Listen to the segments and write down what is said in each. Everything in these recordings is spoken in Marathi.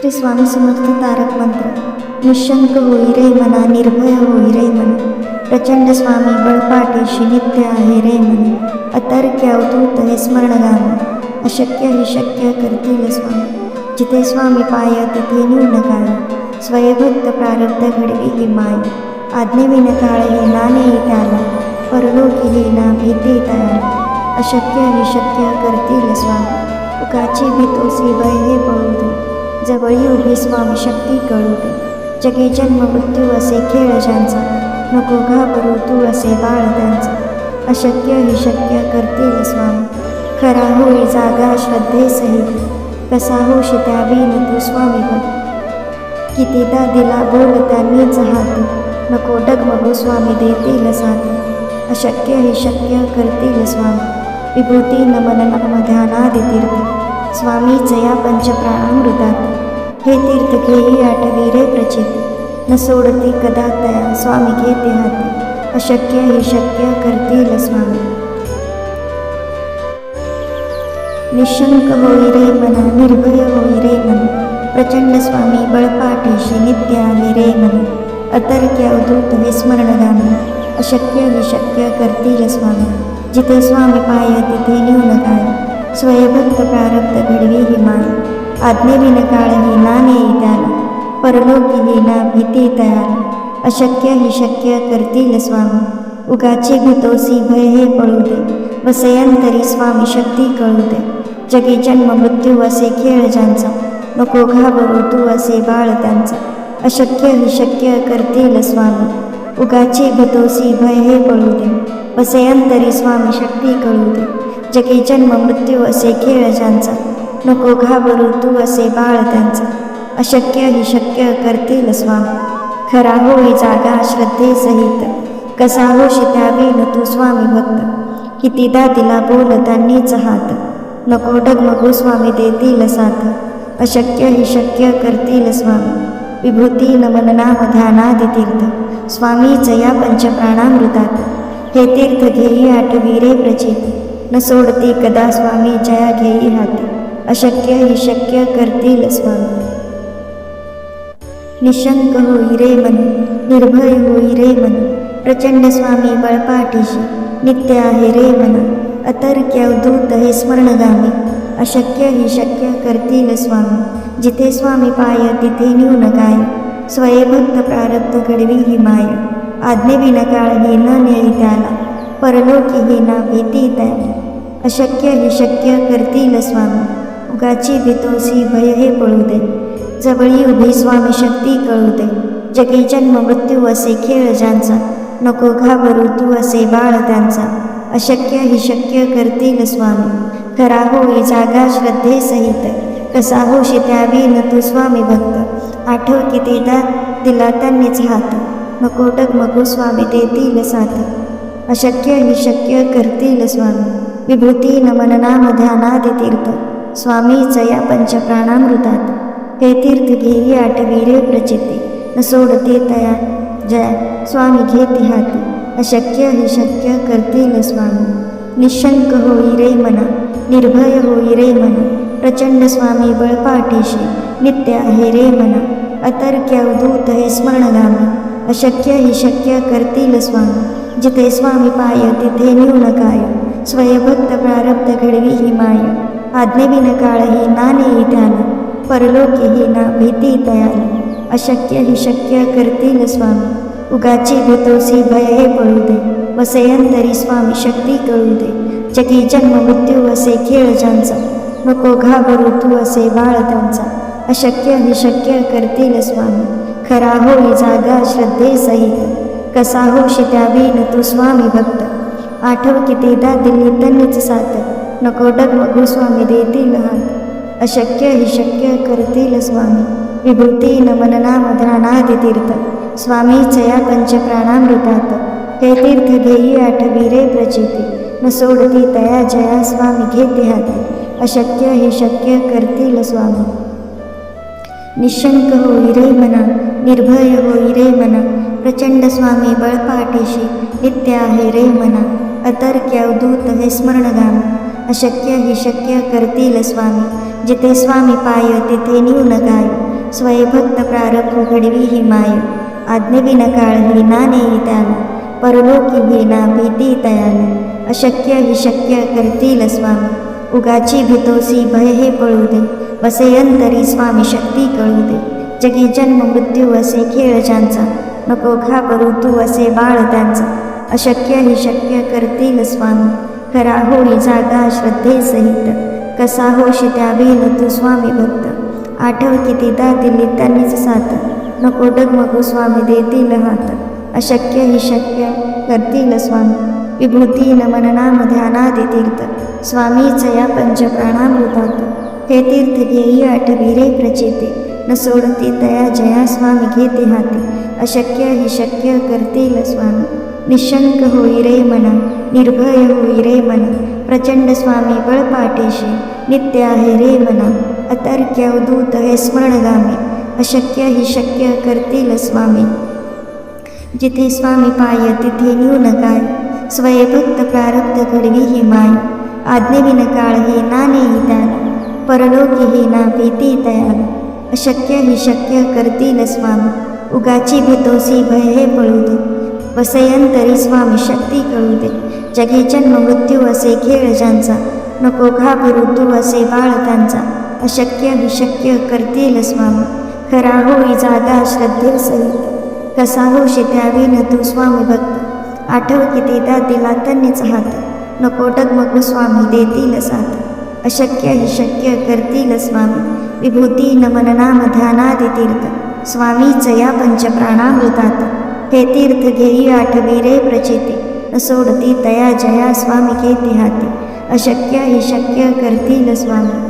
श्री स्वामी समर्थ तारक मंत्र. निशंक होई रे मना, निर्भय होई रे मन, प्रचंड स्वामी बळपाठीशी नित्य आहे रे मन. अतर्क्य अवधूत हे स्मरणगामी, अशक्य ही शक्य करतील स्वामी. जिथे स्वामी पाय तिथे न्यून काय, स्वयंभक्त प्रारब्ध घडवी ही माय. आज्ञेविन काळ हे नाणे त्याला, परलोकी ही ना भीती तयाला. अशक्य ही शक्य करतील स्वामी, उगाची भीतोसी भय हे पळू दे. जवळी उभी स्वामी शक्ती कळू दे. जगे जन्म मृत्यू असे खेळ ज्यांचा, नको घाबरू तू असे बाळ त्यांचा. अशक्य ही शक्य करतील स्वामी, खरा होई जागा श्रद्धेसहित. कसा होशी त्या बिन तू स्वामी भक्त, कितीदा दिला बोल त्यांनीच हात. नको डगमगू स्वामी देतील साथ. अशक्य ही शक्य करतील स्वामी, विभूती नमन नाम ध्यानादि तीर्थ. स्वामीच या पंचप्राणामृतात, हे तीर्थ घेई आठवी रे प्रचिती. न सोडती कदा तया स्वामी घेते हाती. अशक्य ही शक्य करतील स्वामी. निशंक होई रे मना, निर्भय होई रे मन, प्रचंड स्वामी बळपाठीशी नित्य आहे रे मन. अतर्क्य अवधूत हे स्मरणगामी, अशक्य ही शक्य करतील स्वामी. जिथे स्वामी पाय तिथे न्यून काय, स्वयंभक्त प्रारब्ध घडवी ही माय. आज्ञेविन काळ ही ना नेई त्याला, परलोकी ही ना भीती तयाला. अशक्य ही शक्य करतील स्वामी, उगाची भीतोसी भय हे पळू दे. वसयंतरी स्वामी शक्ती कळू दे. जगी जन्म मृत्यू असे खेळ ज्यांचा, नको घाबरू तू असे बाळ त्यांचा. अशक्य ही शक्य करतील स्वामी, उगाची भीतोसी भय हे पळू दे. वसयंतरी स्वामी शक्ती कळू दे. जगी जन्म मृत्यू असे खेळ ज्यांचा, नको घाबरू तू असे बाळ त्यांचा. अशक्य ही शक्य करतील स्वामी, खरा होई जागा श्रद्धेसहित. कसा होशी त्या बिन तू स्वामी भक्त, कितीदा दिला बोल त्यांनीच हात. नको डगमगू स्वामी देतील साथ. अशक्य ही शक्य करतील स्वामी, विभूती नमन नाम ध्यानादि तीर्थ. स्वामीच या पंचप्राणामृतात, हे तीर्थ घेई आठवी रे प्रचिती. न सोडती कदा स्वामी जया घेई हाती. अशक्य ही शक्य करतील स्वामी. निशंक होई रे मन, निर्भय होई रे मन, प्रचंड स्वामी बळपाठीशी नित्य आहे रे मन. अतर्क्य अवधूत हे स्मरणगामी, अशक्य ही शक्य करतील स्वामी. जिथे स्वामी पाय तिथे न्यून काय, स्वयंभक्त प्रारब्ध घडवी ही माय. आज्ञेविन काळ ही न नेई त्याला, परलोकी ही ना भीती तयाला. अशक्य ही शक्य करतील स्वामी, उगाची भीतोसी भय हे पळू दे. जवळी उभी स्वामी शक्ती कळू दे. जगी जन्म मृत्यू असे खेळ ज्यांचा, नको घाबरू तू असे बाळ त्यांचा. अशक्य ही शक्य करतील स्वामी, खरा होई जागा श्रद्धेसहित. कसा होशी त्या बिन तू स्वामी भक्त, आठव कितीदा दिला त्यांनीच हात. नको डगमगू स्वामी देतील साथ. अशक्य ही शक्य करतील स्वामी, विभूती नमन नाम ध्यानादि तीर्थ. स्वामीच या पंचप्राणामृतात, हे तीर्थ घेई आठवी रे प्रचिती. न सोडते तया जया स्वामी घेते हाती. अशक्य ही शक्य करतील स्वामी. निशंक होई रे मना, निर्भय होई रे मन, प्रचंड स्वामी बळपाठीशी नित्य आहे रे मना. अतर्क्य अवधूत हे स्मरणगामी, अशक्य ही शक्य करतील स्वामी. जिथे स्वामी पाय तिथे न्यून काय, स्वयंभक्त प्रारब्ध घडवी ही माय. आज्ञेविन काळ ही ना नेई त्याला, परलोकी ही ना भीती तयाला. अशक्य ही शक्य करतील स्वामी, उगाची भीतोसी भय हे पळू दे. वसयंतरी स्वामी शक्ती कळू दे. जगी जन्म मृत्यू असे खेळ ज्यांचा, नको घाबरू तू असे बाळ त्यांचा. अशक्य ही शक्य करतील स्वामी, खरा होई जागा श्रद्धेसहित. कसा होशी त्या बिन तू स्वामी भक्त, आठव कितीदा दिली त्यांनीच साथ. नको डगमगू स्वामी देतील हात. अशक्य ही शक्य करतील स्वामी, विभूती नमन नाम ध्यानादि तीर्थ. स्वामीच या पंचप्राणामृतात, हे तीर्थ घेई आठवी रे प्रचिती. न सोडती तया जया स्वामी घेते हाती. अशक्य ही शक्य करतील स्वामी. निशंक होई रे मना, निर्भय होई रे मना, प्रचंड स्वामी बळपाठीशी नित्य आहे रे मना. अतर्क्य अवधूत हे स्मरणगामी, अशक्य ही शक्य करतील स्वामी. जिथे स्वामी पाय तिथे न्यून काय, स्वयंभक्त प्रारब्ध घडवी ही माय. आज्ञेविन काळ ही ना नेई त्याला, परलोकी होईना भीती तयाला. अशक्य ही शक्य करतील स्वामी, उगाची भीतोसी भय हे पळू दे. वसेयंतरी स्वामी शक्ती कळू दे. जगी जन्म मृत्यू असे खेळ ज्यांचा, नको घाबरू तू असे बाळ त्यांचा. अशक्य ही शक्य करतील स्वामी, खरा होई जागा श्रद्धेसहित. कसा होशी त्या बिन तू स्वामी भक्त, आठव कितीदा दिली त्यांनीच साथ. नको डगमगू स्वामी देतील हात, अशक्य ही शक्य करतील स्वामी. विभूती नमन नाम ध्यानादि तीर्थ, स्वामीच या पंचप्राणामृतात. हे तीर्थ घेई आठवी रे प्रचिती, न सोडती तया जया स्वामी घेते हाती. अशक्य ही शक्य करतील स्वामी, निशंक होई रे मना, निर्भय होई रे मना. प्रचंड स्वामी बळपाठीशी, नित्य आहे रे मना. अतर्क्य अवधूत हे स्मरणगामी, अशक्य ही शक्य करतील स्वामी. जिथे स्वामी पाय तिथे न्यून काय, स्वयंभक्त प्रारब्ध घडवी ही माय. आज्ञेविन काळ ही ना नेई त्याला, परलोकी ही ना भीती तयाला. अशक्य ही शक्य करतील स्वामी, उगाची भीतोसी भय हे पळू दे. वसयंतरी स्वामी शक्ती कळू दे. जगी जन्म मृत्यू असे खेळ ज्यांचा, नको घाबरू तू असे बाळ त्यांचा. अशक्य ही शक्य करतील स्वामी, खरा होई जागा श्रद्धेसहित. कसा होशी त्याविन तू स्वामी भक्त, आठव कितीदा दिला त्यांनीच हात. नको डगमगू स्वामी देतील साथ, अशक्य ही शक्य करतील स्वामी. विभूती नमन नाम ध्यानादि तीर्थ, स्वामीच या पंचप्राणामृतात. हे तीर्थ घेई आठवी रे प्रचिती, न सोडती तया जया स्वामी घेते हाती. अशक्य ही शक्य करतील स्वामी,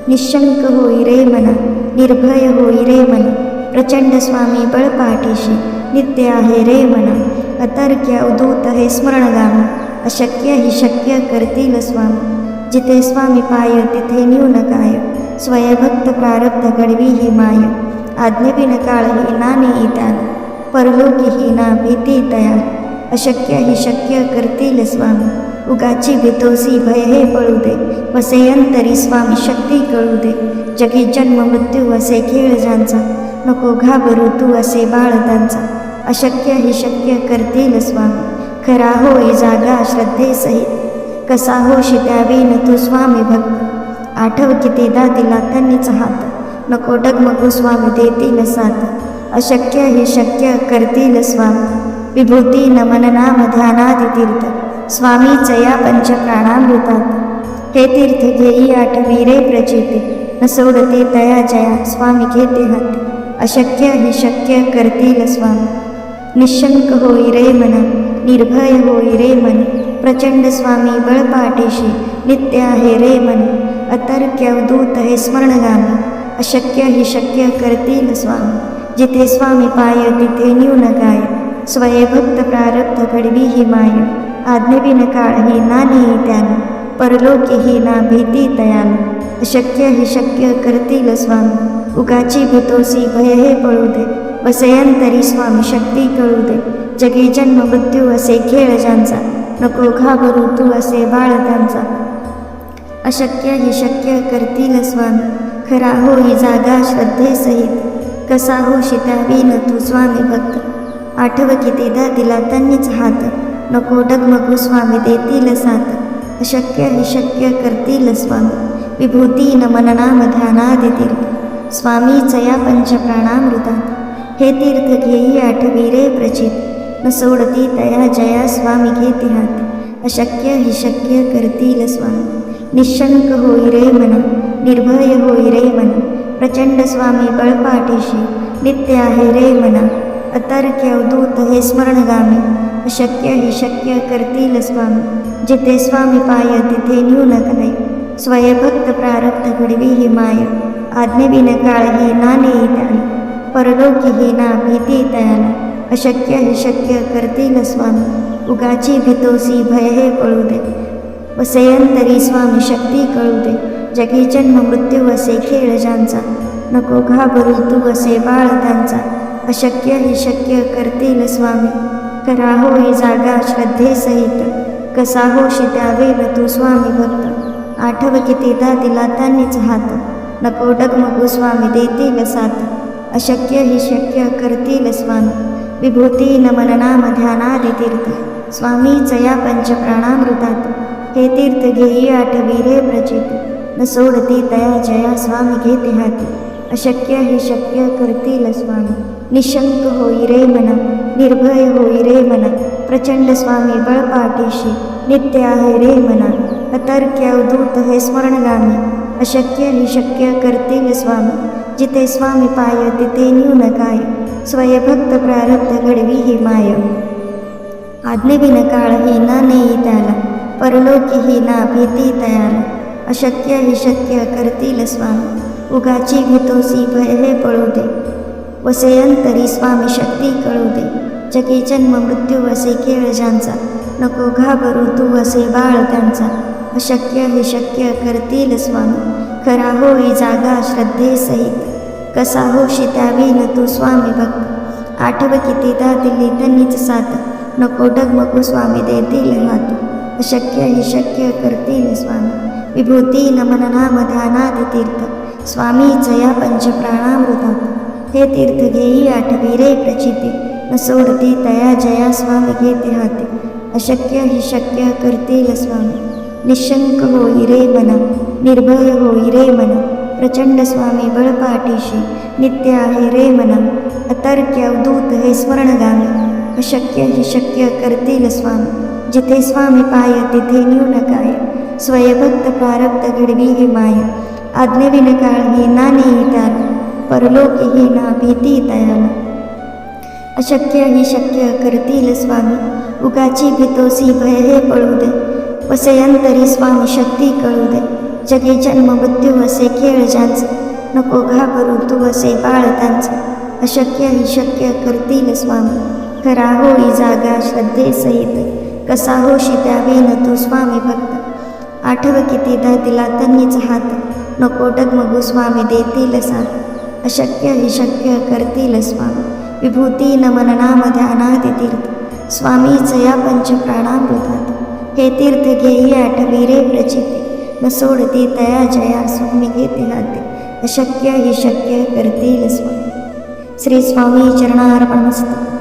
निशंक होई रे मना, निर्भय होई रे मना. प्रचंड स्वामी बळपाठीशी, नित्य आहे रे मना. अतर्क्य अवधूत हे स्मरणगामी, अशक्य ही शक्य करतील स्वामी. जिथे स्वामी पाय तिथे न्यून काय, स्वयंभक्त प्रारब्ध घडवी ही माय. आज्ञेविन काळ ही ना नेई त्याला, परलोकी ही ना भीती तयाला. अशक्य ही शक्य करतील स्वामी, उगाची भीतोसी भय हे पळू दे. वसेयंतरी स्वामी शक्ती कळू दे. जगी जन्म मृत्यू असे खेळ ज्यांचा, नको घाबरू तू असे बाळ त्यांचा. अशक्य ही शक्य करतील स्वामी, खरा होई जागा श्रद्धेसहित. कसा होशी त्याविन तू स्वामी भक्त, आठव कितीदा दिला त्यांनीच हात. नको डगमगू स्वामी देतील साथ, अशक्य ही शक्य करतील स्वामी. विभूती नमन नाम ध्यानादि तीर्थ, स्वामीच या पंचप्राणामृतात. हे तीर्थ घेई आठवी रे प्रचिती, न सोडते तया जया स्वामी घेते हाती. अशक्य ही शक्य करतील स्वामी, निशंक होई रे मना, निर्भय होई रे मन. प्रचंड स्वामी बळपाठीशी, नित्य आहे रे मन. अतर्क्य अवधूत हे स्मरणगामी, अशक्य ही शक्य करतील स्वामी. जिथे स्वामी पाय तिथे न्यून काय, स्वयंभक्त प्रारब्ध घडवी ही माय. आज्ञेविन काळ ही ना नेई त्याला, परलोकी ही ना भीती तयाला. अशक्य ही शक्य करतील स्वामी, उगाची भीतोसी भय हे पळू दे. वसयंतरी स्वामी शक्ती कळू दे. जगी जन्म मृत्यू असे खेळ ज्यांचा, नको घाबरू तू असे बाळ त्यांचा. अशक्य ही शक्य करतील स्वामी, खरा होई जागा श्रद्धेसहित. कसा होशी त्याविन तू स्वामी भक्त, आठव कितीदा दिला त्यांनीच हात. नको डगमगू स्वामी देतील साथ, अशक्य ही शक्य करतील स्वामी. विभूती नमन नाम ध्यानादि तीर्थ, स्वामीच या पंचप्राणामृतात. हे तीर्थ घेई आठवी रे प्रचित, न सोडती तया जया स्वामी घेते हाती. अशक्य ही शक्य करतील स्वामी, निशंक होई रे मना, निर्भय होई रे मना. प्रचंड स्वामी बळपाठीशी, नित्य आहे रे मना. अतर्क्य अवधूत हे स्मरणगामी, अशक्य ही शक्य करतील स्वामी. जिथे स्वामी पाय तिथे न्यून काय, स्वयंभक्त प्रारब्ध घडवी ही माय. आज्ञेविन काळ ही ना नेई त्याला, परलोकी ही ना भीती तयाला. अशक्य ही शक्य करतील स्वामी, उगाची भीतोसी भय हे पळू दे. वसयंतरी स्वामी शक्ती कळू दे. जगी जन्म मृत्यू असे खेळ ज्यांचा, नको घाबरू तू असे बाळ त्यांचा. अशक्य ही शक्य करतील स्वामी, खरा होई जागा श्रद्धेसहित. कसा होशी त्यावेल तू स्वामी भक्त, आठव कितीदा दिला त्यांनीच हात. नको डगमगू स्वामी देतील साथ, अशक्य ही शक्य करतील स्वामी. विभूती नमन नाम ध्यानादि तीर्थ स्वामीच या पंचप्राणामृतात. हे तीर्थ घेई आठवी रे प्रचित, न सोडती तया जया स्वामी घेते हाती. अशक्य ही शक्य करतील स्वामी. निशंक होई रे मना, निर्भय होई रे मना, प्रचंड स्वामी बळ पाठीशी. नित्य आहे रे मना, अतर्क्य अवधूत हे स्मरणगामी. अशक्य ही शक्य करतील स्वामी. जिथे स्वामी पाय तिथे न्यून काय, स्वयभक्त प्रारब्ध घडवी ही माय. आज्ञेविन काळ ही ना नेई त्याला, परलोकी ही ना भीती तयाला. अशक्य ही शक्य करतील स्वामी. उगाची भीतोसी भय हे पळू दे, वसेयंतरी स्वामी शक्ती कळू दे. जगी जन्म मृत्यू असे खेळ ज्यांचा, नको घाबरू तू असे बाळ त्यांचा. अशक्य हे शक्य करतील स्वामी. खरा होई जागा श्रद्धेसहित, कसा होशी त्यावीन तू स्वामी भक्त. आठव कितीदा दिली त्यांनीच साथ, नको डगमगू स्वामी देतील हात. अशक्य ही शक्य करतील स्वामी. विभूती नमन नाम ध्यानादि तीर्थ स्वामीच या पंचप्राणामृतात. हे तीर्थ घेई आठवी रे प्रचिती, न सोडती तया जया स्वामी घेते हाती. अशक्य ही शक्य करतील स्वामी. निशंक होई रे मना, निर्भय होई रे मना, प्रचंड स्वामी बळ पाठीशी. नित्य आहे रे मना, अतर्क्य अवधूत हे स्मरणगामी. अशक्य ही शक्य करतील स्वामी. जिथे स्वामी पाय तिथे न्यून काय, स्वयभक्त प्रारब्ध घडवी ही माया. आज्ञेविन काळ ही ना नेई त्याला, परलोकी ही ना भीती तयाला. अशक्य ही शक्य करतील स्वामी. उगाची भीतोसी भय हे पळू दे, वसेयंतरी स्वामी शक्ती कळू दे. जगी जन्म मृत्यू असे खेळ ज्यांचे, नको घाबरू तू असे बाळ त्यांचे. अशक्य ही शक्य करतील स्वामी. खरा होई जागा श्रद्धेसहित, कसा होशी त्यावीन तू स्वामी भक्त. आठव कितीदा दिला त्यांनीच हात, नको डगमगू स्वामी देतील साथ. अशक्य ही शक्य करतील स्वामी. विभूती नमन नाम ध्यानादि तीर्थ स्वामीच या पंचप्राणामृतात. हे तीर्थ घेई आठवी रे प्रचिती, न सोडती तया जया स्वामी घेते हाती. अशक्य ही शक्य करतील स्वामी. श्री स्वामी चरणार्पणमस्तु.